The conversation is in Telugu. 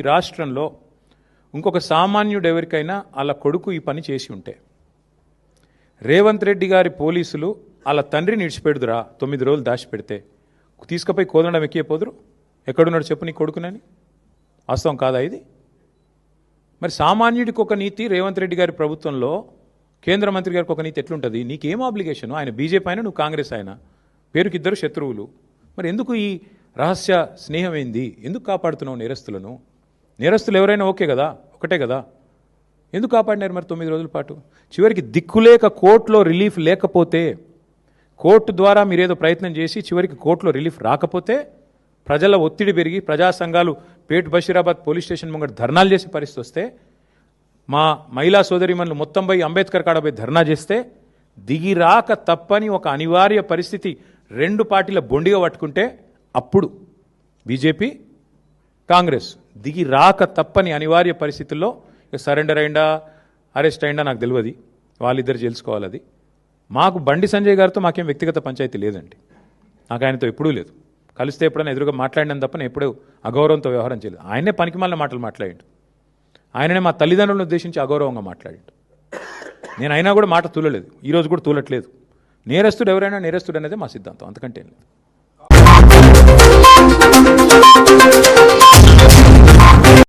రాష్ట్రంలో ఇంకొక సామాన్యుడు ఎవరికైనా వాళ్ళ కొడుకు ఈ పని చేసి ఉంటే రేవంత్ రెడ్డి గారి పోలీసులు వాళ్ళ తండ్రిని ఇడిచిపెడుదురా 9 రోజులు దాచిపెడితే తీసుకుపోయి కోదండం ఎక్కిపోదురు? ఎక్కడున్నాడు చెప్పు నీ కొడుకునని? వాస్తవం కాదా ఇది? మరి సామాన్యుడికి ఒక నీతి రేవంత్ రెడ్డి గారి ప్రభుత్వంలో కేంద్ర మంత్రి గారికి ఒక నీతి ఎట్లుంటుంది? నీకేం ఆబ్లిగేషను? ఆయన బీజేపీ అయినా నువ్వు కాంగ్రెస్ అయినా పేరుకి ఇద్దరు శత్రువులు. మరి ఎందుకు ఈ రహస్య స్నేహం ఏంది? ఎందుకు కాపాడుతున్నావు నేరస్తులను? నేరస్తులు ఎవరైనా ఓకే కదా, ఒకటే కదా, ఎందుకు కాపాడినారు మరి 9 రోజుల పాటు? చివరికి దిక్కులేక కోర్టులో రిలీఫ్ లేకపోతే, కోర్టు ద్వారా మీరేదో ప్రయత్నం చేసి చివరికి కోర్టులో రిలీఫ్ రాకపోతే ప్రజల ఒత్తిడి పెరిగి ప్రజా సంఘాలు పేట్ బషీరాబాద్ పోలీస్ స్టేషన్ ముంగట ధర్నాలు చేసే పరిస్థితి వస్తే, మా మహిళా సోదరిమణులు మొత్తం పోయి అంబేద్కర్ కాడ పోయి ధర్నా చేస్తే దిగి రాక తప్పని ఒక అనివార్య పరిస్థితి 2 పార్టీల బొండిగా పట్టుకుంటే అప్పుడు బీజేపీ కాంగ్రెస్ దిగి రాక తప్పని అనివార్య పరిస్థితుల్లో సరెండర్ అయిందా అరెస్ట్ అయిందా నాకు తెలియదు, వాళ్ళిద్దరు తెలుసుకోవాలి. అది మాకు బండి సంజయ్ గారితో మాకేం వ్యక్తిగత పంచాయతీ లేదండి. నాకు ఆయనతో ఎప్పుడూ లేదు. కలిస్తే ఎప్పుడైనా ఎదురుగా మాట్లాడినంత తప్ప నేను ఎప్పుడూ అగౌరవంతో వ్యవహారం చేయలేదు. ఆయనే పనికిమాలిన మాటలు మాట్లాడిండు. ఆయననే మా తల్లిదండ్రులను ఉద్దేశించి అగౌరవంగా మాట్లాడిండు. నేను అయినా కూడా మాట తూలలేదు, ఈరోజు కూడా తూలట్లేదు. నేరస్తుడు ఎవరైనా నేరస్తుడు అనేది మా సిద్ధాంతం, అంతకంటే ఏం లేదు.